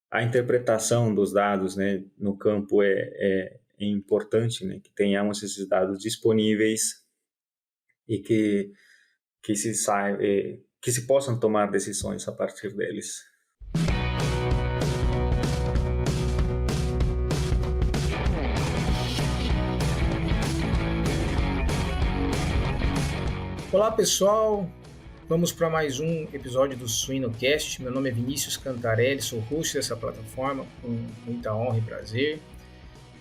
a interpretação dos dados, né, no campo é importante, né, que tenhamos esses dados disponíveis e que se possam tomar decisões a partir deles. Olá pessoal, vamos para mais um episódio do Suinocast. Meu nome é Vinícius Cantarelli, sou host dessa plataforma com muita honra e prazer.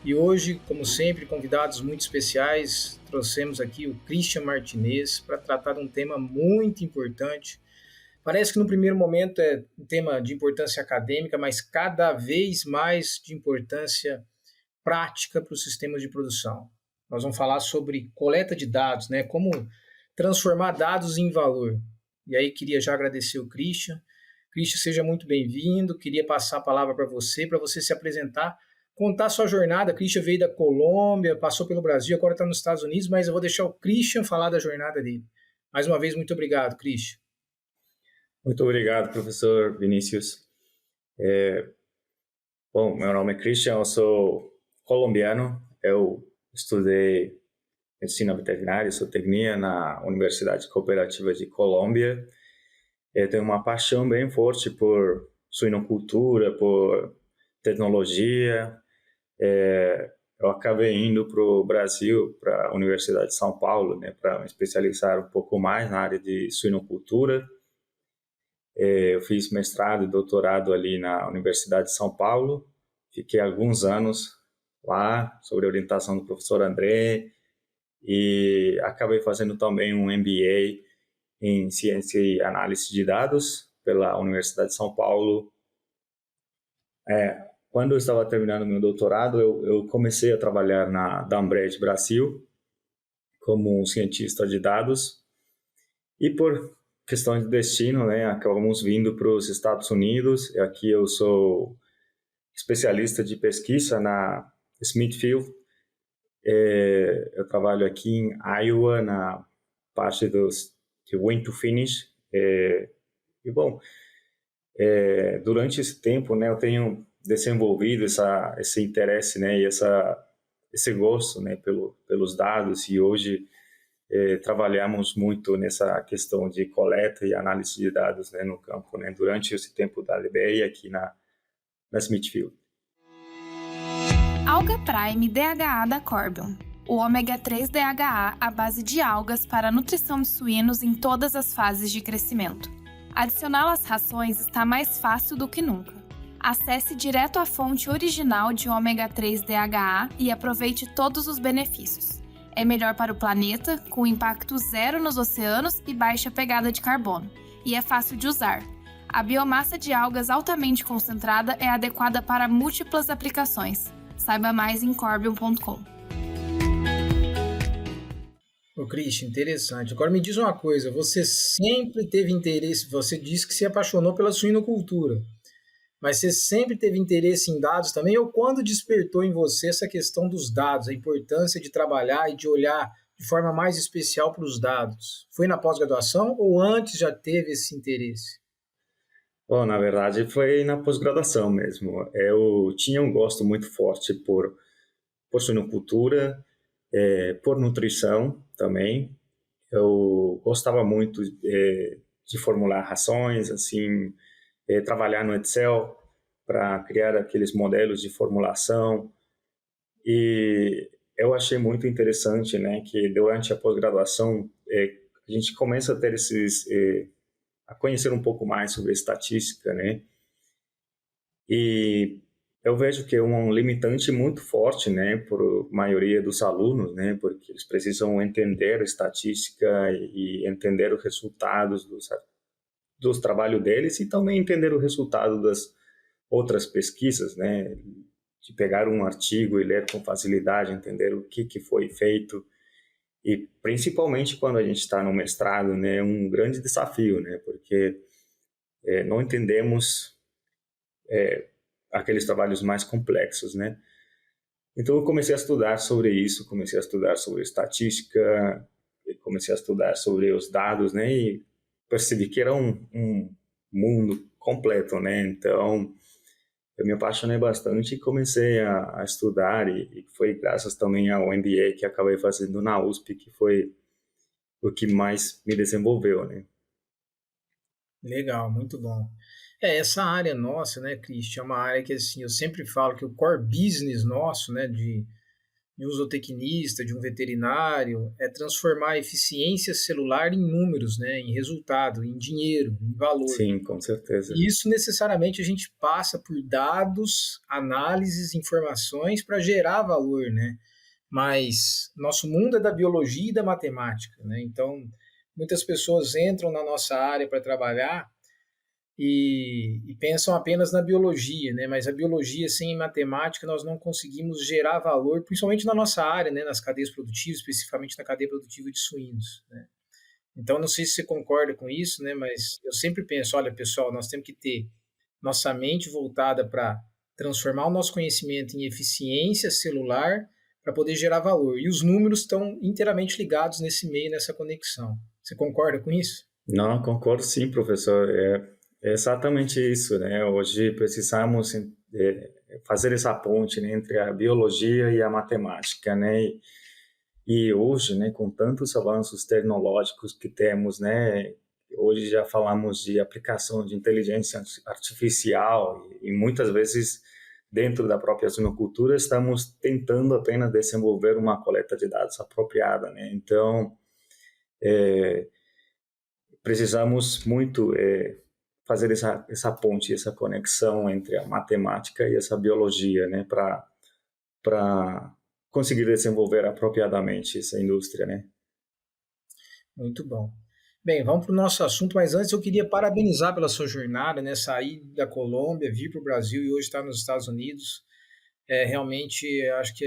E hoje, como sempre, convidados muito especiais, trouxemos aqui o Christian Martinez para tratar de um tema muito importante. Parece que no primeiro momento é um tema de importância acadêmica, mas cada vez mais de importância prática para os sistemas de produção. Nós vamos falar sobre coleta de dados, né? Como transformar dados em valor. E aí queria já agradecer o Christian. Christian, seja muito bem-vindo. Queria passar a palavra para você se apresentar, contar sua jornada. Christian veio da Colômbia, passou pelo Brasil, agora está nos Estados Unidos, mas eu vou deixar o Christian falar da jornada dele. Mais uma vez, muito obrigado, Christian. Muito obrigado, professor Vinícius. Bom, meu nome é Christian, eu sou colombiano, eu estudei medicina veterinária, zootecnia na Universidade Cooperativa de Colômbia. Eu tenho uma paixão bem forte por suinocultura, por tecnologia. Eu acabei indo para o Brasil, para a Universidade de São Paulo, né, para me especializar um pouco mais na área de suinocultura. Eu fiz mestrado e doutorado ali na Universidade de São Paulo. Fiquei alguns anos lá, sob a orientação do professor André, e acabei fazendo também um MBA em Ciência e Análise de Dados pela Universidade de São Paulo. Quando eu estava terminando meu doutorado, eu comecei a trabalhar na Dambred Brasil como um cientista de dados, e por questões de destino, né, acabamos vindo para os Estados Unidos. E aqui eu sou especialista de pesquisa na Smithfield. Eu trabalho aqui em Iowa, na parte de Win to Finish. E bom, durante esse tempo, né, eu tenho desenvolvido esse interesse, né, e esse gosto, né, pelos dados, e hoje trabalhamos muito nessa questão de coleta e análise de dados, né, no campo, né, durante esse tempo da LBA aqui na Smithfield. Alga Prime DHA da Corbion. O ômega 3 DHA à base de algas para a nutrição de suínos em todas as fases de crescimento. Adicioná-lo às rações está mais fácil do que nunca. Acesse direto a fonte original de ômega 3 DHA e aproveite todos os benefícios. É melhor para o planeta, com impacto zero nos oceanos e baixa pegada de carbono. E é fácil de usar. A biomassa de algas altamente concentrada é adequada para múltiplas aplicações. Saiba mais em corbion.com. Ô, Christian, interessante. Agora me diz uma coisa, você sempre teve interesse, você disse que se apaixonou pela suinocultura, mas você sempre teve interesse em dados também, ou quando despertou em você essa questão dos dados, a importância de trabalhar e de olhar de forma mais especial para os dados? Foi na pós-graduação ou antes já teve esse interesse? Bom, na verdade foi na pós-graduação mesmo. Eu tinha um gosto muito forte por suinocultura, por nutrição também. Eu gostava muito de formular rações, assim, trabalhar no Excel para criar aqueles modelos de formulação. E eu achei muito interessante, né, que durante a pós-graduação a gente começa a ter a conhecer um pouco mais sobre estatística, né? E eu vejo que é um limitante muito forte, né, para a maioria dos alunos, né, porque eles precisam entender a estatística e entender os resultados dos trabalhos deles, e também entender o resultado das outras pesquisas, né, de pegar um artigo e ler com facilidade, entender o que foi feito. E principalmente quando a gente está no mestrado, né, é um grande desafio, né, porque não entendemos aqueles trabalhos mais complexos, né. Então eu comecei a estudar sobre isso, comecei a estudar sobre estatística, comecei a estudar sobre os dados, né, e percebi que era um mundo completo, né. Então eu me apaixonei bastante e comecei a estudar, e foi graças também ao MBA que acabei fazendo na USP, que foi o que mais me desenvolveu, né? Legal, muito bom. Essa área nossa, né, Christian, é uma área que, assim, eu sempre falo que o core business nosso, né, de um zootecnista, de um veterinário, é transformar a eficiência celular em números, né, em resultado, em dinheiro, em valor. Sim, com certeza. E isso necessariamente a gente passa por dados, análises, informações para gerar valor, né? Mas nosso mundo é da biologia e da matemática, né? Então, muitas pessoas entram na nossa área para trabalhar e pensam apenas na biologia, né? Mas a biologia sem matemática nós não conseguimos gerar valor, principalmente na nossa área, né? Nas cadeias produtivas, especificamente na cadeia produtiva de suínos, né? Então, não sei se você concorda com isso, né? Mas eu sempre penso, olha, pessoal, nós temos que ter nossa mente voltada para transformar o nosso conhecimento em eficiência celular para poder gerar valor. E os números estão inteiramente ligados nesse meio, nessa conexão. Você concorda com isso? Não, concordo sim, professor. É exatamente isso, né? Hoje precisamos fazer essa ponte, né, entre a biologia e a matemática, né? E hoje, né, com tantos avanços tecnológicos que temos, né, hoje já falamos de aplicação de inteligência artificial e muitas vezes dentro da própria suinocultura estamos tentando apenas desenvolver uma coleta de dados apropriada, né? Então, precisamos muito fazer essa ponte, essa conexão entre a matemática e essa biologia, né, para conseguir desenvolver apropriadamente essa indústria, né? Muito bom. Bem, vamos para o nosso assunto, mas antes eu queria parabenizar pela sua jornada, né? Sair da Colômbia, vir para o Brasil e hoje estar nos Estados Unidos. Realmente, acho que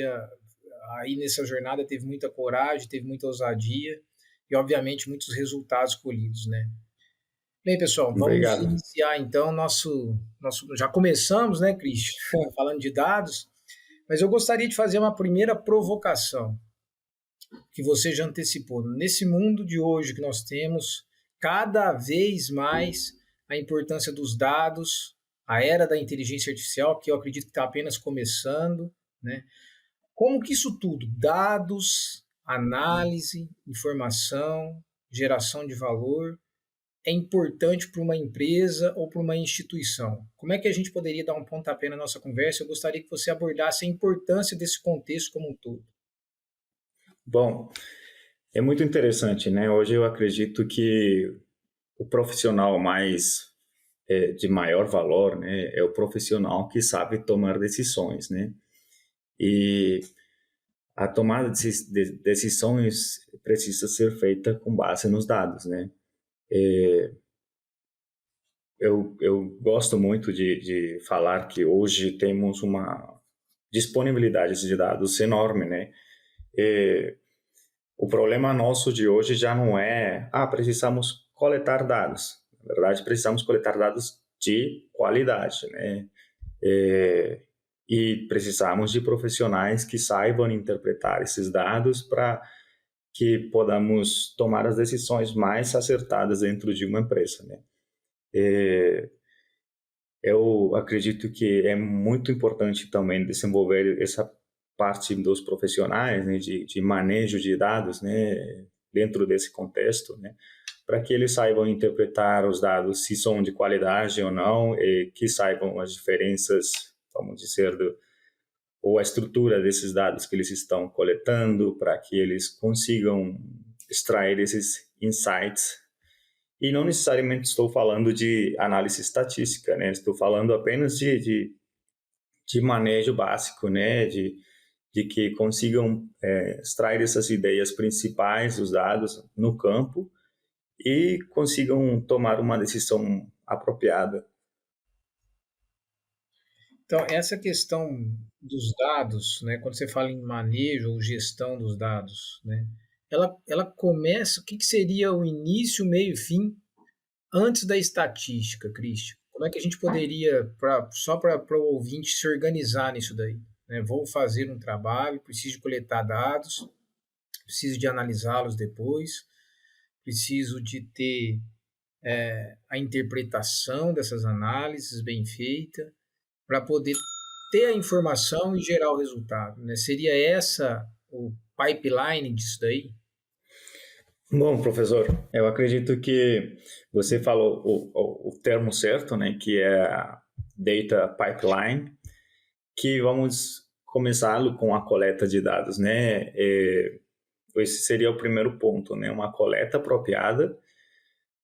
aí nessa jornada teve muita coragem, teve muita ousadia e, obviamente, muitos resultados colhidos, né? Bem, pessoal, vamos Obrigado. iniciar então já começamos, né, Christian, falando de dados, mas eu gostaria de fazer uma primeira provocação, que você já antecipou. Nesse mundo de hoje que nós temos, cada vez mais a importância dos dados, a era da inteligência artificial, que eu acredito que está apenas começando, né? Como que isso tudo, dados, análise, informação, geração de valor, é importante para uma empresa ou para uma instituição? Como é que a gente poderia dar um pontapé na nossa conversa? Eu gostaria que você abordasse a importância desse contexto como um todo. Bom, é muito interessante, né? Hoje eu acredito que o profissional de maior valor, né, é o profissional que sabe tomar decisões, né? E a tomada de decisões precisa ser feita com base nos dados, né? Eu gosto muito de falar que hoje temos uma disponibilidade de dados enorme, né? O problema nosso de hoje já não é, precisamos coletar dados. Na verdade, precisamos coletar dados de qualidade, né? E precisamos de profissionais que saibam interpretar esses dados para que podamos tomar as decisões mais acertadas dentro de uma empresa, né? Eu acredito que é muito importante também desenvolver essa parte dos profissionais, né, de manejo de dados, né, dentro desse contexto, né, para que eles saibam interpretar os dados, se são de qualidade ou não, e que saibam as diferenças, vamos dizer, ou a estrutura desses dados que eles estão coletando, para que eles consigam extrair esses insights. E não necessariamente estou falando de análise estatística, né? Estou falando apenas de manejo básico, né? De que consigam extrair essas ideias principais dos dados no campo e consigam tomar uma decisão apropriada. Então, essa questão dos dados, né, quando você fala em manejo ou gestão dos dados, né, ela começa, o que seria o início, meio e fim antes da estatística, Christian? Como é que a gente poderia, só para o ouvinte se organizar nisso daí? Né? Vou fazer um trabalho, preciso coletar dados, preciso de analisá-los depois, preciso de ter a interpretação dessas análises bem feita, para poder ter a informação e gerar o resultado, né? Seria essa o pipeline disso daí? Bom, professor, eu acredito que você falou o termo certo, né, que é a data pipeline, que vamos começá-lo com a coleta de dados, né? Esse seria o primeiro ponto, né? Uma coleta apropriada,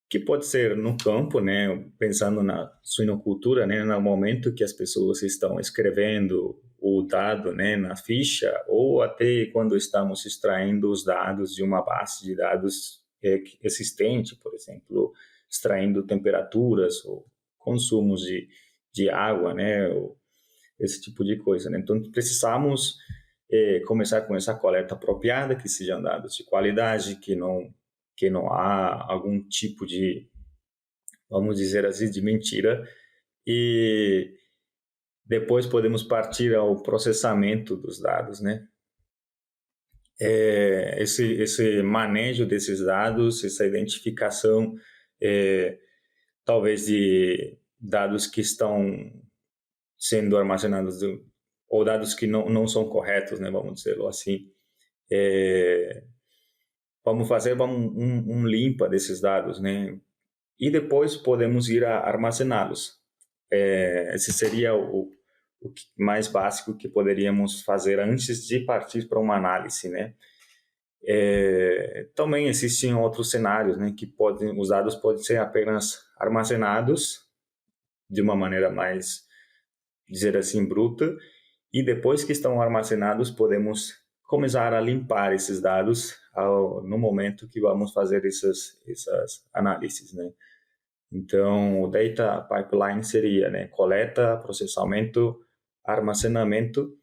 que pode ser no campo, né? Pensando na suinocultura, né? No momento que as pessoas estão escrevendo o dado, né? Na ficha, ou até quando estamos extraindo os dados de uma base de dados existente, por exemplo, extraindo temperaturas ou consumos de água, né? Ou esse tipo de coisa, né? Então, precisamos começar com essa coleta apropriada, que sejam dados de qualidade, que não há algum tipo de, vamos dizer assim, de mentira, e depois podemos partir ao processamento dos dados, né? Esse manejo desses dados, essa identificação, talvez de dados que estão sendo armazenados ou dados que não são corretos, né? Vamos dizer assim. Vamos fazer um limpa desses dados, né? E depois podemos ir a armazená-los. Esse seria o mais básico que poderíamos fazer antes de partir para uma análise, né? Também existem outros cenários, né? Que os dados podem ser apenas armazenados de uma maneira mais, dizer assim, bruta, e depois que estão armazenados podemos começar a limpar esses dados no momento que vamos fazer essas análises, né? Então, o data pipeline seria, né, coleta, processamento, armazenamento,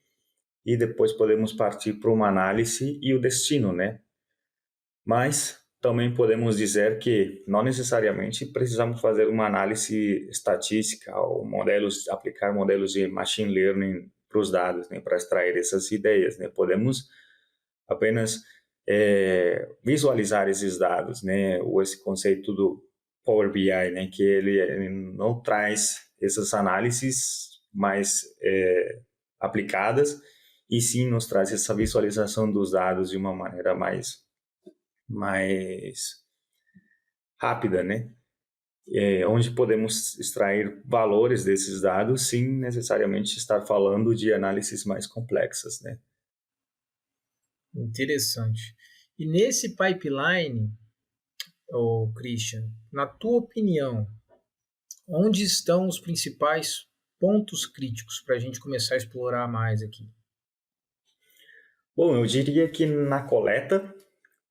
e depois podemos partir para uma análise e o destino, né? Mas também podemos dizer que não necessariamente precisamos fazer uma análise estatística ou aplicar modelos de machine learning para os dados, né, para extrair essas ideias, né? Podemos apenas visualizar esses dados, né? Ou esse conceito do Power BI, né? Que ele não traz essas análises mais aplicadas, e sim nos traz essa visualização dos dados de uma maneira mais rápida, né? Onde podemos extrair valores desses dados sem necessariamente estar falando de análises mais complexas, né? Interessante. E nesse pipeline, Christian, na tua opinião, onde estão os principais pontos críticos para a gente começar a explorar mais aqui? Bom, eu diria que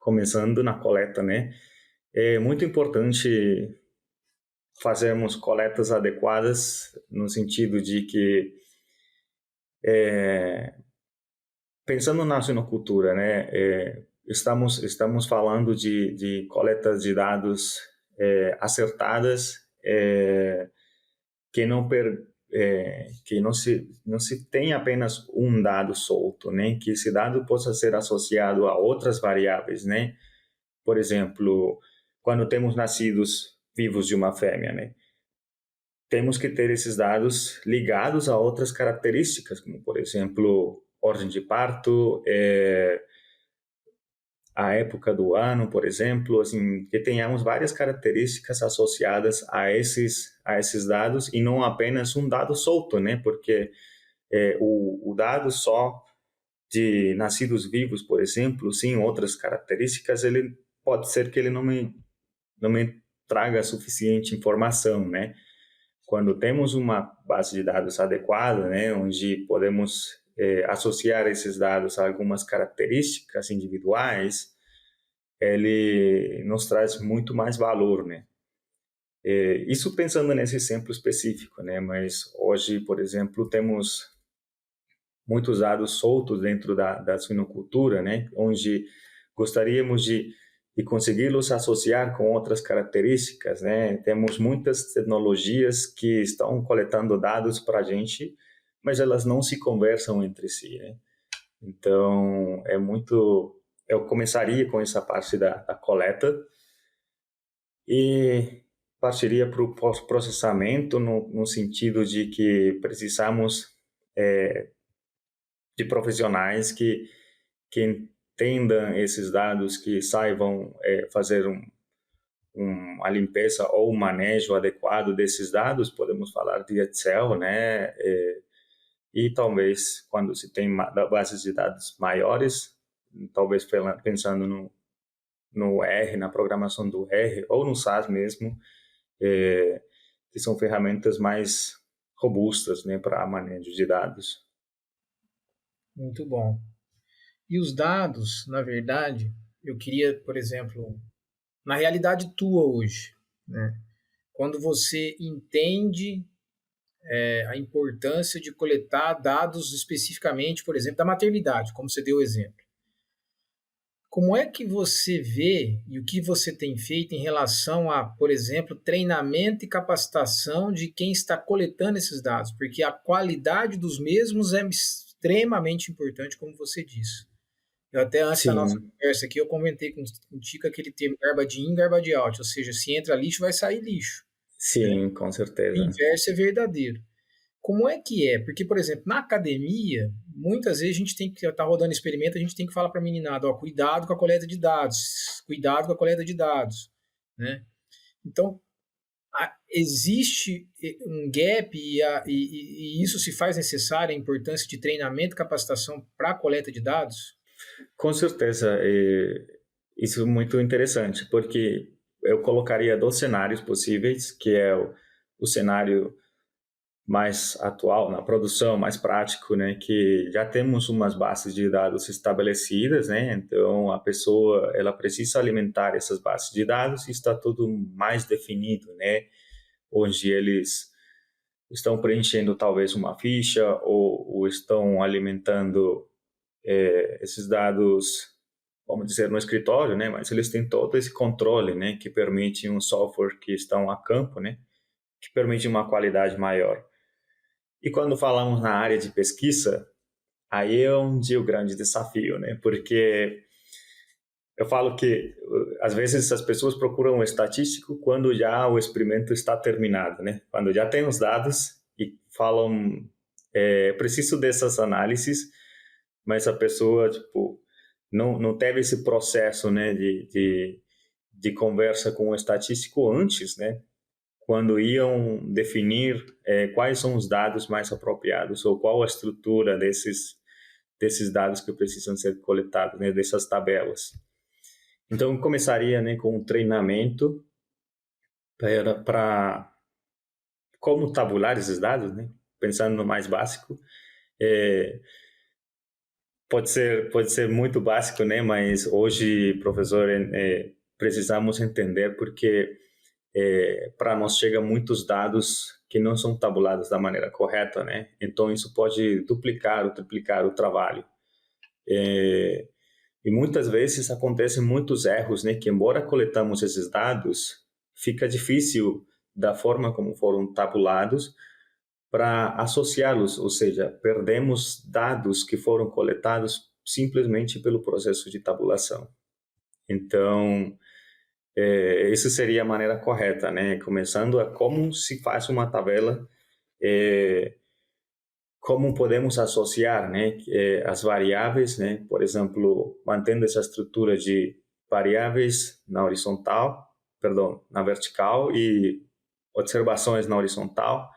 começando na coleta, né? É muito importante fazermos coletas adequadas, no sentido de que, pensando na suinocultura, né? Estamos falando de coletas de dados acertadas, que não se tem apenas um dado solto, né? Que esse dado possa ser associado a outras variáveis, né? Por exemplo, quando temos nascidos vivos de uma fêmea, né? Temos que ter esses dados ligados a outras características, como, por exemplo, ordem de parto, a época do ano, por exemplo, assim, que tenhamos várias características associadas a esses dados, e não apenas um dado solto, né? Porque o dado só de nascidos vivos, por exemplo, sem outras características, ele pode ser que ele não me traga suficiente informação, né? Quando temos uma base de dados adequada, né, onde podemos associar esses dados a algumas características individuais, ele nos traz muito mais valor, né? Isso pensando nesse exemplo específico, né? Mas hoje, por exemplo, temos muitos dados soltos dentro da suinocultura, né? Onde gostaríamos de consegui-los associar com outras características, né? Temos muitas tecnologias que estão coletando dados para a gente, mas elas não se conversam entre si, né? Então, eu começaria com essa parte da coleta, e partiria para o processamento no sentido de que precisamos de profissionais que entendam esses dados, que saibam fazer uma limpeza ou um manejo adequado desses dados. Podemos falar de Excel, né? E talvez quando se tem bases de dados maiores, talvez pensando no R, na programação do R, ou no SAS mesmo, que são ferramentas mais robustas, né, para manejo de dados. Muito bom. E os dados, na verdade, eu queria, por exemplo, na realidade tua hoje, né, quando você entende a importância de coletar dados especificamente, por exemplo, da maternidade, como você deu o exemplo. Como é que você vê e o que você tem feito em relação a, por exemplo, treinamento e capacitação de quem está coletando esses dados? Porque a qualidade dos mesmos é extremamente importante, como você disse. Eu até antes da nossa conversa aqui, eu comentei contigo aquele termo garbage in, garbage out, ou seja, se entra lixo, vai sair lixo. Sim, né? Com certeza. O inverso é verdadeiro. Como é que é? Porque, por exemplo, na academia, muitas vezes a gente tem que estar rodando experimento, a gente tem que falar para a meninada, ó, cuidado com a coleta de dados, cuidado com a coleta de dados, né? Então, existe um gap e isso se faz necessário, a importância de treinamento e capacitação para a coleta de dados? Com certeza, isso é muito interessante, porque eu colocaria 2 cenários possíveis, que é o cenário mais atual, na produção, mais prático, né, que já temos umas bases de dados estabelecidas, né, então a pessoa, ela precisa alimentar essas bases de dados e está tudo mais definido, né, onde eles estão preenchendo talvez uma ficha ou estão alimentando esses dados, vamos dizer, no escritório, né, mas eles têm todo esse controle, né, que permite um software que estão a campo, né, que permite uma qualidade maior. E quando falamos na área de pesquisa, aí é onde o grande desafio, né? Porque eu falo que, às vezes, as pessoas procuram um estatístico quando já o experimento está terminado, né? Quando já tem os dados e falam, preciso dessas análises, mas a pessoa, tipo, não teve esse processo, né, de conversa com o estatístico antes, né? Quando iam definir quais são os dados mais apropriados ou qual a estrutura desses dados que precisam ser coletados, né, dessas tabelas. Então, começaria, né, com um treinamento para como tabular esses dados, né, pensando no mais básico. Pode ser muito básico, né, mas hoje, professor, precisamos entender porque para nós chega muitos dados que não são tabulados da maneira correta, né? Então isso pode duplicar ou triplicar o trabalho. E muitas vezes acontecem muitos erros, né? Que embora coletamos esses dados, fica difícil da forma como foram tabulados para associá-los, ou seja, perdemos dados que foram coletados simplesmente pelo processo de tabulação. Então essa seria a maneira correta, né? Começando a como se faz uma tabela, como podemos associar, né, as variáveis, né? Por exemplo, mantendo essa estrutura de variáveis na vertical e observações na horizontal,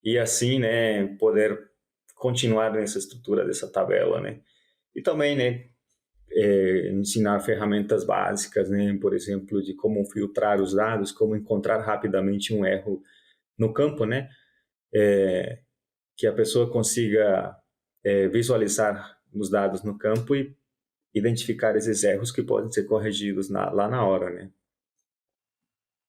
e assim, né, poder continuar nessa estrutura dessa tabela, né? E também, né, ensinar ferramentas básicas, né? Por exemplo, de como filtrar os dados, como encontrar rapidamente um erro no campo, né? Que a pessoa consiga visualizar os dados no campo e identificar esses erros que podem ser corrigidos lá na hora, né?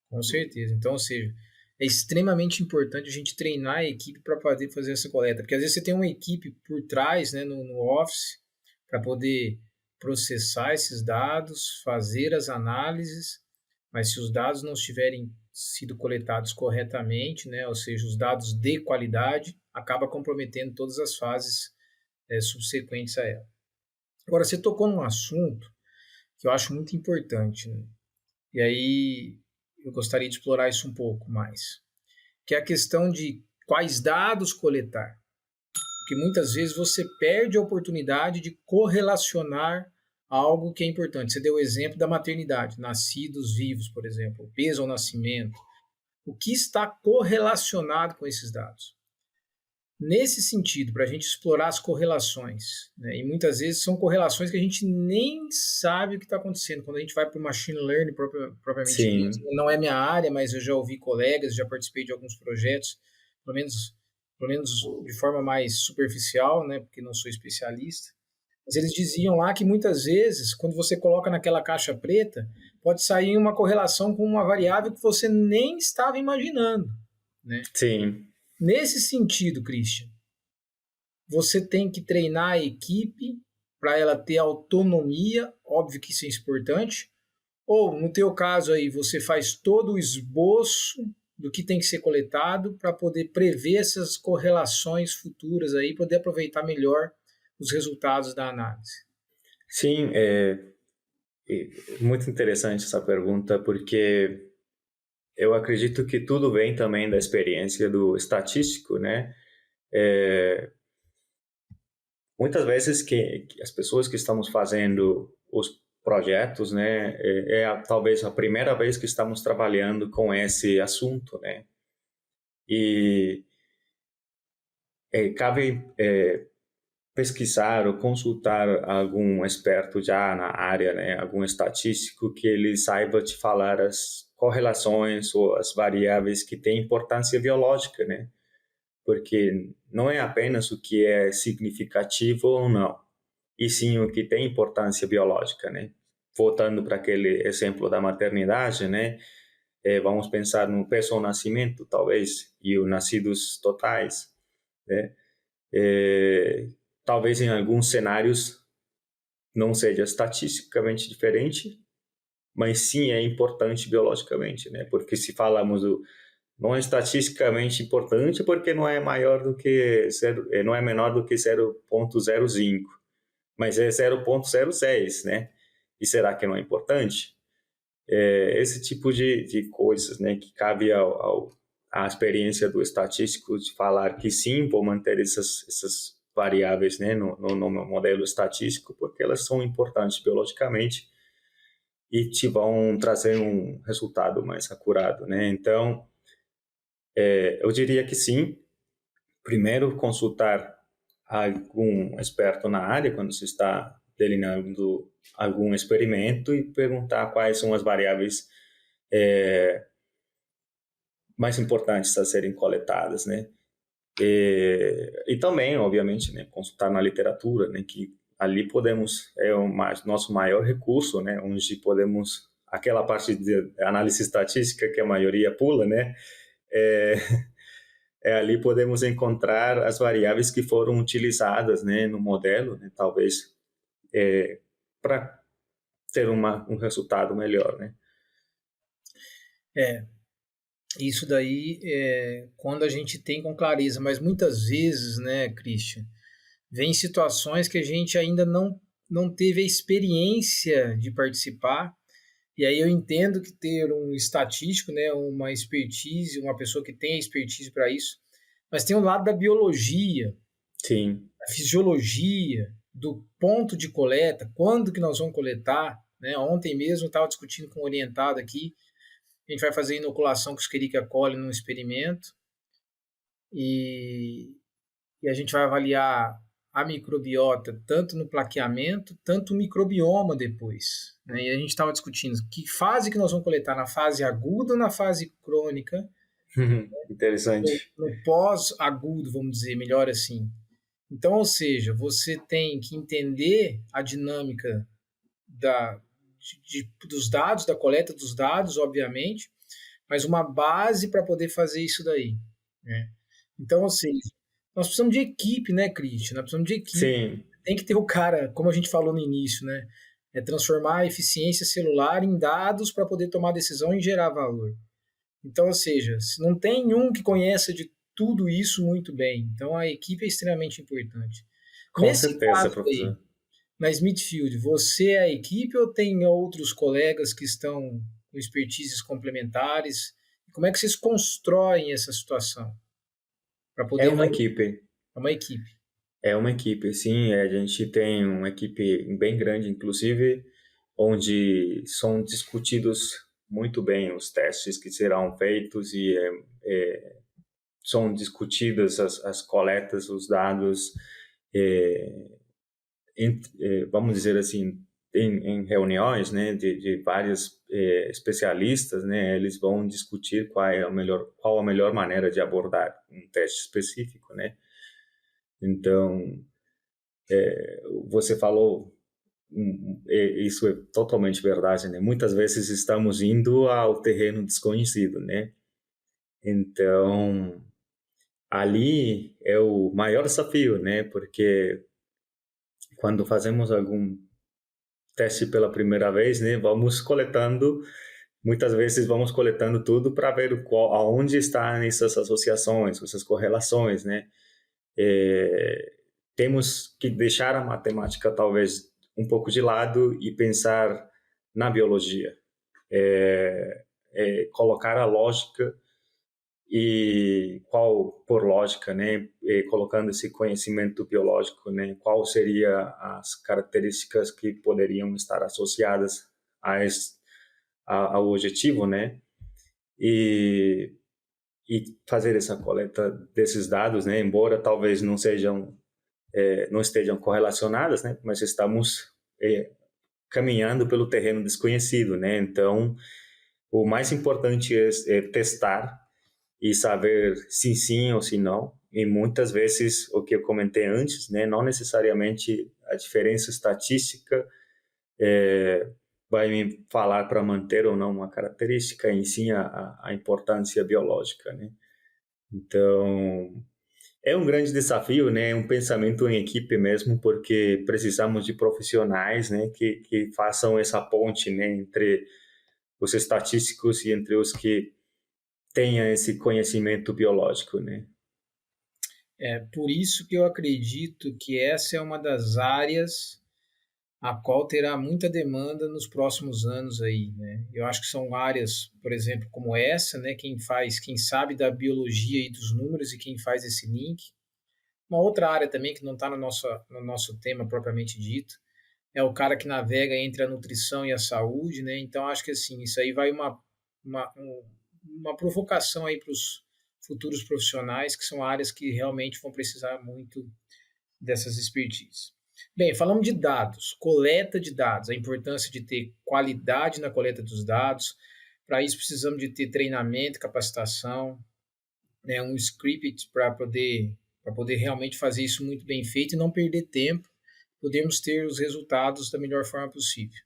Com certeza. Então, ou seja, é extremamente importante a gente treinar a equipe para poder fazer essa coleta, porque às vezes você tem uma equipe por trás, né, no Office, para poder processar esses dados, fazer as análises, mas se os dados não estiverem sido coletados corretamente, né, ou seja, os dados de qualidade, acaba comprometendo todas as fases subsequentes a ela. Agora, você tocou num assunto que eu acho muito importante, né? E aí eu gostaria de explorar isso um pouco mais, que é a questão de quais dados coletar. Porque muitas vezes você perde a oportunidade de correlacionar algo que é importante. Você deu o exemplo da maternidade, nascidos vivos, por exemplo, peso ao nascimento. O que está correlacionado com esses dados? Nesse sentido, para a gente explorar as correlações, né? E muitas vezes são correlações que a gente nem sabe o que está acontecendo. Quando a gente vai para o machine learning propriamente dito, não é minha área, mas eu já ouvi colegas, já participei de alguns projetos, pelo menos de forma mais superficial, né? Porque não sou especialista. Mas eles diziam lá que muitas vezes, quando você coloca naquela caixa preta, pode sair uma correlação com uma variável que você nem estava imaginando, né? Sim. Nesse sentido, Christian, você tem que treinar a equipe para ela ter autonomia, óbvio que isso é importante, ou no teu caso aí você faz todo o esboço do que tem que ser coletado para poder prever essas correlações futuras aí, poder aproveitar melhor os resultados da análise. Sim, é muito interessante essa pergunta, porque eu acredito que tudo vem também da experiência do estatístico, né? Muitas vezes que as pessoas que estamos fazendo os projetos, né, talvez a primeira vez que estamos trabalhando com esse assunto, né? E cabe pesquisar ou consultar algum experto já na área, né, algum estatístico que ele saiba te falar as correlações ou as variáveis que têm importância biológica, né? Porque não é apenas o que é significativo ou não, e sim o que tem importância biológica, né? Voltando para aquele exemplo da maternidade, né? Vamos pensar no peso ao nascimento, talvez, e os nascidos totais, né? Talvez em alguns cenários não seja estatisticamente diferente, mas sim é importante biologicamente, né? Porque se falamos não é estatisticamente importante porque não é maior do que não é menor do que 0,05, mas é 0,06, né? E será que não é importante? Esse tipo de coisas, né? Que cabe à experiência do estatístico de falar que sim, vou manter essas variáveis, né? No modelo estatístico, porque elas são importantes biologicamente e te vão trazer um resultado mais acurado, né? Então, eu diria que sim. Primeiro, consultar algum experto na área quando se está delineando algum experimento e perguntar quais são as variáveis mais importantes a serem coletadas, né? E também, obviamente, né, consultar na literatura, né, que ali podemos, nosso maior recurso, né, onde podemos, aquela parte de análise estatística que a maioria pula, né, ali podemos encontrar as variáveis que foram utilizadas, né, no modelo, né, talvez para ter um resultado melhor, né. Isso daí é quando a gente tem com clareza, mas muitas vezes, né, Christian, vem situações que a gente ainda não teve a experiência de participar, e aí eu entendo que ter um estatístico, né, uma expertise, uma pessoa que tem a expertise para isso, mas tem um lado da biologia, sim, da fisiologia, do ponto de coleta, quando que nós vamos coletar, né? Ontem mesmo eu estava discutindo com um orientado aqui, a gente vai fazer inoculação com Escherichia coli num experimento e a gente vai avaliar a microbiota tanto no plaqueamento, tanto o microbioma depois, né? E a gente estava discutindo que fase que nós vamos coletar, na fase aguda ou na fase crônica, interessante. no pós-agudo, vamos dizer, melhor assim. Então, ou seja, você tem que entender a dinâmica dos dados, da coleta dos dados, obviamente, mas uma base para poder fazer isso daí, né? Então, ou seja, nós precisamos de equipe, né, Christian? Nós precisamos de equipe. Sim. Tem que ter o cara, como a gente falou no início, né? Transformar a eficiência celular em dados para poder tomar decisão e gerar valor. Então, ou seja, se não tem um que conheça de tudo isso muito bem, então a equipe é extremamente importante. Com certeza, professor. Aí, na Smithfield, você é a equipe ou tem outros colegas que estão com expertises complementares? Como é que vocês constroem essa situação? Para poder É uma equipe. É uma equipe. É uma equipe, sim. A gente tem uma equipe bem grande, inclusive, onde são discutidos muito bem os testes que serão feitos e são discutidas as coletas, os dados, vamos dizer assim, em reuniões, né, de vários especialistas, né, eles vão discutir qual a melhor maneira de abordar um teste específico, né. Então, você falou, isso é totalmente verdade, né? Muitas vezes estamos indo ao terreno desconhecido, né? Então, ali é o maior desafio, né? Porque quando fazemos algum teste pela primeira vez, né? Muitas vezes vamos coletando tudo para ver aonde estão essas associações, essas correlações, né? Temos que deixar a matemática talvez um pouco de lado e pensar na biologia, colocar a lógica e por lógica, né, colocando esse conhecimento biológico, né, qual seria as características que poderiam estar associadas ao objetivo, né, e fazer essa coleta desses dados, né, embora talvez não estejam correlacionadas, né, mas estamos caminhando pelo terreno desconhecido, né, então o mais importante é testar e saber se sim ou se não, e muitas vezes, o que eu comentei antes, né, não necessariamente a diferença estatística vai me falar para manter ou não uma característica, em sim a importância biológica, né. Então, é um grande desafio, né, um pensamento em equipe mesmo, porque precisamos de profissionais, né, que façam essa ponte, né, entre os estatísticos e entre os que tenha esse conhecimento biológico, né? É por isso que eu acredito que essa é uma das áreas a qual terá muita demanda nos próximos anos aí, né? Eu acho que são áreas, por exemplo, como essa, né? Quem sabe da biologia e dos números e quem faz esse link. Uma outra área também que não está no nosso tema propriamente dito é o cara que navega entre a nutrição e a saúde, né? Então acho que assim isso aí vai uma provocação aí para os futuros profissionais, que são áreas que realmente vão precisar muito dessas expertises. Bem, falamos de dados, coleta de dados, a importância de ter qualidade na coleta dos dados. Para isso precisamos de ter treinamento, capacitação, né, um script para poder realmente fazer isso muito bem feito e não perder tempo, podermos ter os resultados da melhor forma possível.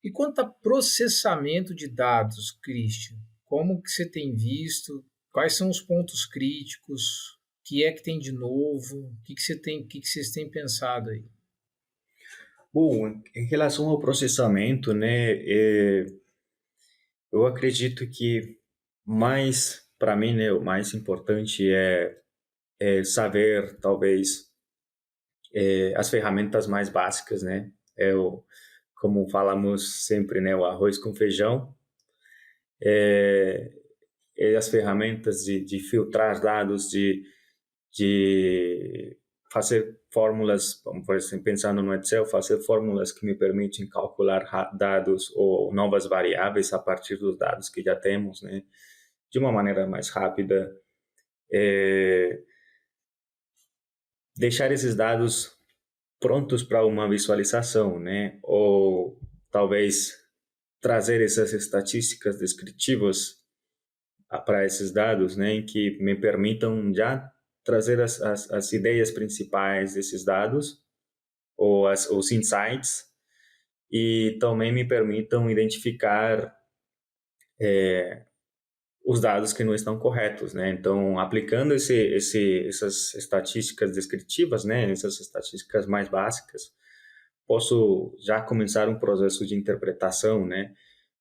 E quanto a processamento de dados, Christian, como que você tem visto? Quais são os pontos críticos? O que é que tem de novo? O que vocês têm pensado aí? Bom, em relação ao processamento, né, eu acredito que para mim, né, o mais importante é saber, talvez, as ferramentas mais básicas, né, como falamos sempre, né, o arroz com feijão, as ferramentas de filtrar dados, de fazer fórmulas, por exemplo, pensando no Excel, fazer fórmulas que me permitem calcular dados ou novas variáveis a partir dos dados que já temos, né, de uma maneira mais rápida. Deixar esses dados prontos para uma visualização, né, ou talvez trazer essas estatísticas descritivas para esses dados, né, que me permitam já trazer as ideias principais desses dados, ou os insights, e também me permitam identificar os dados que não estão corretos, né? Então, aplicando essas estatísticas descritivas, né, essas estatísticas mais básicas, posso já começar um processo de interpretação, né?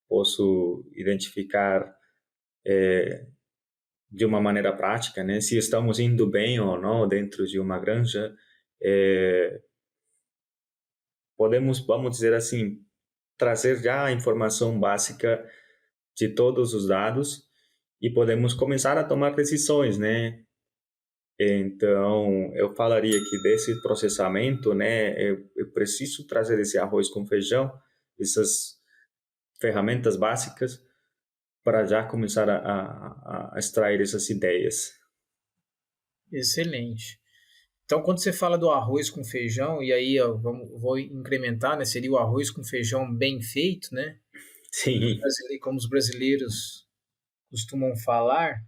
Posso identificar de uma maneira prática, né, se estamos indo bem ou não dentro de uma granja. Podemos, vamos dizer assim, trazer já a informação básica de todos os dados e podemos começar a tomar decisões, né? Então, eu falaria que desse processamento, né, eu preciso trazer esse arroz com feijão, essas ferramentas básicas, para já começar a extrair essas ideias. Excelente. Então, quando você fala do arroz com feijão, e aí eu vou incrementar, né? Seria o arroz com feijão bem feito, né? Sim, Como os brasileiros costumam falar.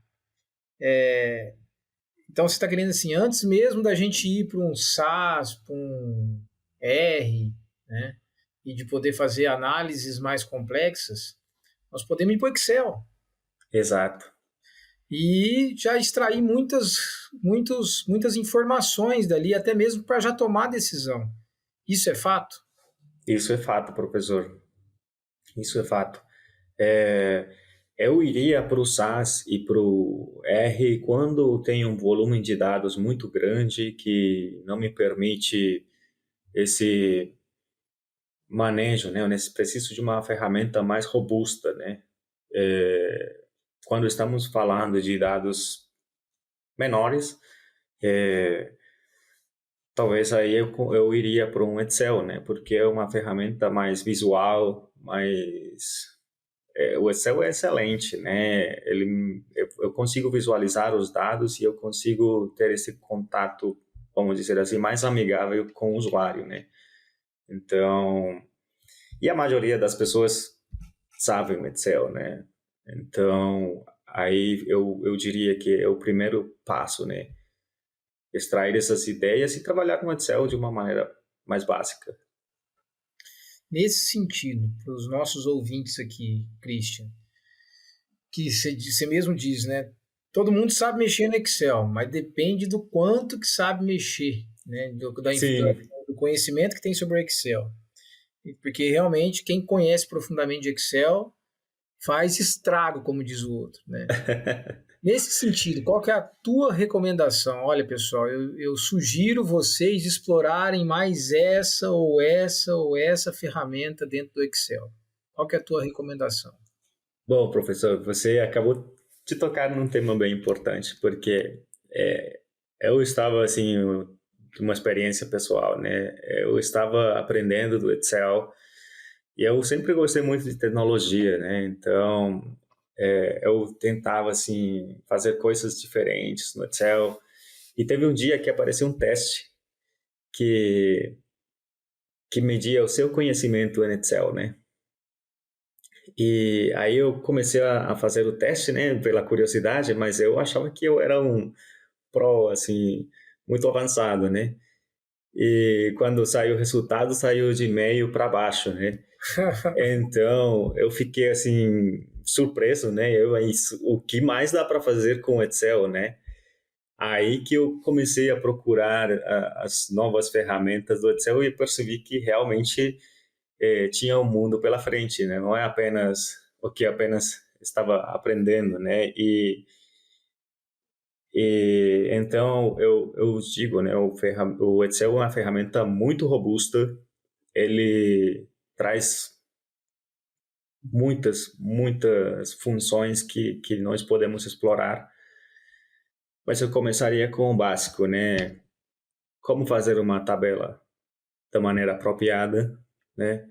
Então, você está querendo assim, antes mesmo da gente ir para um SAS, para um R, né? E de poder fazer análises mais complexas, nós podemos ir para o Excel exato. e já extrair muitas informações dali, até mesmo para já tomar decisão. Isso é fato? Isso é fato, professor. Isso é fato. Eu iria para o SAS e para o R quando tem um volume de dados muito grande que não me permite esse manejo, né? Eu preciso de uma ferramenta mais robusta, né? Quando estamos falando de dados menores, talvez aí eu iria para um Excel, né? Porque é uma ferramenta mais visual, o Excel é excelente, né? Eu consigo visualizar os dados e eu consigo ter esse contato, vamos dizer assim, mais amigável com o usuário, né? Então, e a maioria das pessoas sabem o Excel, né? Então, aí eu diria que é o primeiro passo, né? Extrair essas ideias e trabalhar com o Excel de uma maneira mais básica. Nesse sentido, para os nossos ouvintes aqui, Christian, que você mesmo diz, né? Todo mundo sabe mexer no Excel, mas depende do quanto que sabe mexer, né? Sim. Do conhecimento que tem sobre o Excel. Porque realmente quem conhece profundamente de Excel faz estrago, como diz o outro, né? Nesse sentido, qual que é a tua recomendação? Olha, pessoal, eu sugiro vocês explorarem mais essa ou essa ou essa ferramenta dentro do Excel. Qual que é a tua recomendação? Bom, professor, você acabou de tocar num tema bem importante, porque eu estava, assim, de uma experiência pessoal, né? Eu estava aprendendo do Excel e eu sempre gostei muito de tecnologia, né? Então, eu tentava, assim, fazer coisas diferentes no Excel. E teve um dia que apareceu um teste que, que media o seu conhecimento em Excel, né? E aí eu comecei a fazer o teste, né, pela curiosidade, mas eu achava que eu era um pro, assim, muito avançado, né? E quando saiu o resultado, saiu de meio para baixo, né? Então, eu fiquei, assim, surpreso, né? O que mais dá para fazer com o Excel, né? Aí que eu comecei a procurar as novas ferramentas do Excel e percebi que realmente tinha um mundo pela frente, né? Não é apenas o que apenas estava aprendendo, né? E então eu digo, né? O Excel é uma ferramenta muito robusta. Ele traz muitas funções que nós podemos explorar. Mas eu começaria com o básico, né? Como fazer uma tabela da maneira apropriada, né?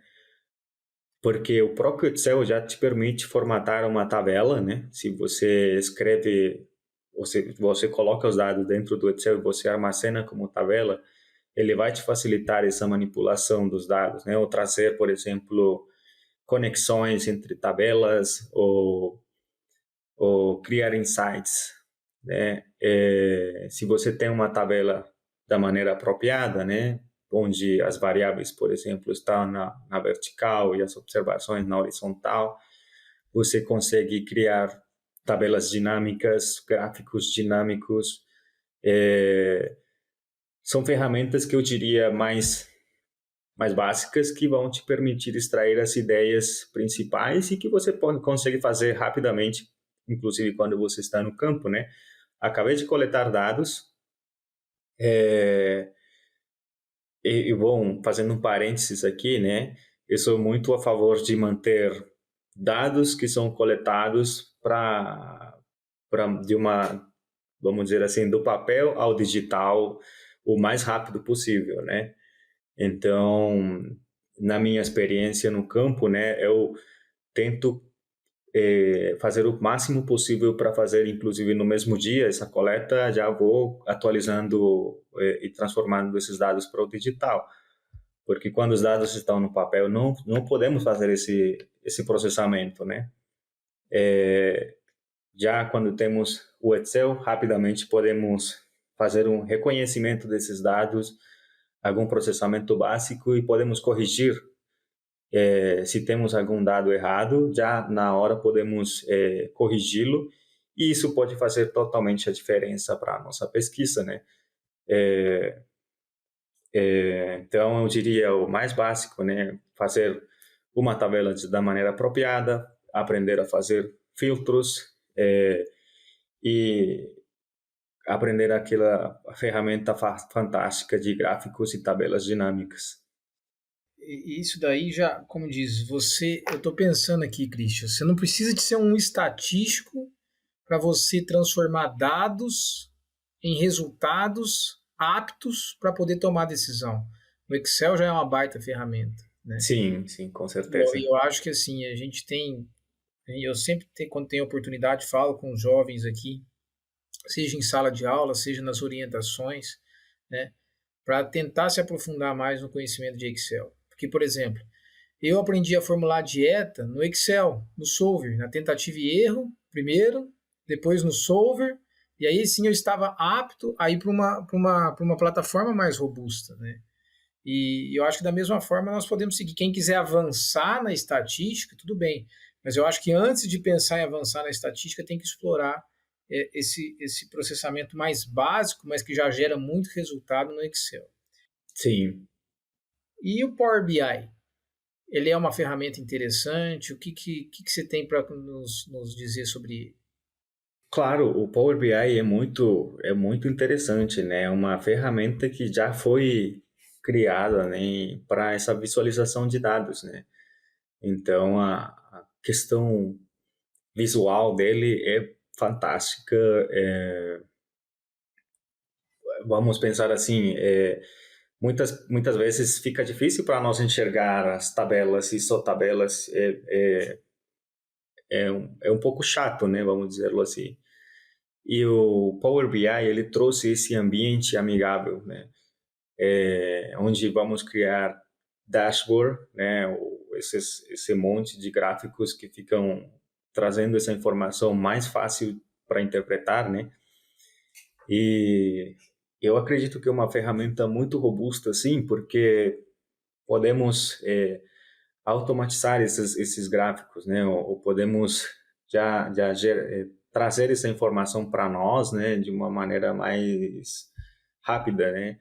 Porque o próprio Excel já te permite formatar uma tabela, né? Se você escreve, você coloca os dados dentro do Excel e você armazena como tabela, ele vai te facilitar essa manipulação dos dados, né? Ou trazer, por exemplo, conexões entre tabelas ou criar insights, né? Se você tem uma tabela da maneira apropriada, né? Onde as variáveis, por exemplo, estão na vertical e as observações na horizontal, você consegue criar tabelas dinâmicas, gráficos dinâmicos. São ferramentas que eu diria mais básicas que vão te permitir extrair as ideias principais e que você consegue fazer rapidamente, inclusive quando você está no campo, né? Acabei de coletar dados, bom, fazendo um parênteses aqui, né? Eu sou muito a favor de manter dados que são coletados vamos dizer assim, do papel ao digital o mais rápido possível, né? Então, na minha experiência no campo, né, eu tento fazer o máximo possível para fazer, inclusive no mesmo dia, essa coleta, já vou atualizando e transformando esses dados para o digital. Porque quando os dados estão no papel, não podemos fazer esse processamento, né? Já quando temos o Excel, rapidamente podemos fazer um reconhecimento desses dados, algum processamento básico e podemos corrigir se temos algum dado errado, já na hora podemos corrigi-lo e isso pode fazer totalmente a diferença para a nossa pesquisa, né? Então, eu diria o mais básico, né? Fazer uma tabela da maneira apropriada, aprender a fazer filtros e aprender aquela ferramenta fantástica de gráficos e tabelas dinâmicas. E isso daí já, como diz, eu estou pensando aqui, Christian, você não precisa de ser um estatístico para você transformar dados em resultados aptos para poder tomar decisão. O Excel já é uma baita ferramenta, né? Sim, com certeza. Eu acho que assim, eu sempre, quando tenho oportunidade, falo com os jovens aqui, seja em sala de aula, seja nas orientações, né, para tentar se aprofundar mais no conhecimento de Excel. Porque, por exemplo, eu aprendi a formular dieta no Excel, no Solver, na tentativa e erro, primeiro, depois no Solver, e aí sim eu estava apto a ir para uma plataforma mais robusta, né? E eu acho que da mesma forma nós podemos seguir. Quem quiser avançar na estatística, tudo bem. Mas eu acho que antes de pensar em avançar na estatística, tem que explorar esse processamento mais básico, mas que já gera muito resultado no Excel. Sim. E o Power BI? Ele é uma ferramenta interessante? O que você tem para nos dizer sobre ele? Claro, o Power BI é muito interessante, né? É uma ferramenta que já foi criada, né, para essa visualização de dados, né? Então, a questão visual dele é fantástica. Vamos pensar assim, muitas vezes fica difícil para nós enxergar as tabelas e só tabelas. É um pouco chato, né? Vamos dizer assim. E o Power BI, ele trouxe esse ambiente amigável, né? Onde vamos criar dashboard, né? Esse monte de gráficos que ficam trazendo essa informação mais fácil para interpretar, né? E eu acredito que é uma ferramenta muito robusta, sim, porque podemos automatizar esses gráficos, né? Ou podemos já trazer essa informação para nós, né? De uma maneira mais rápida, né?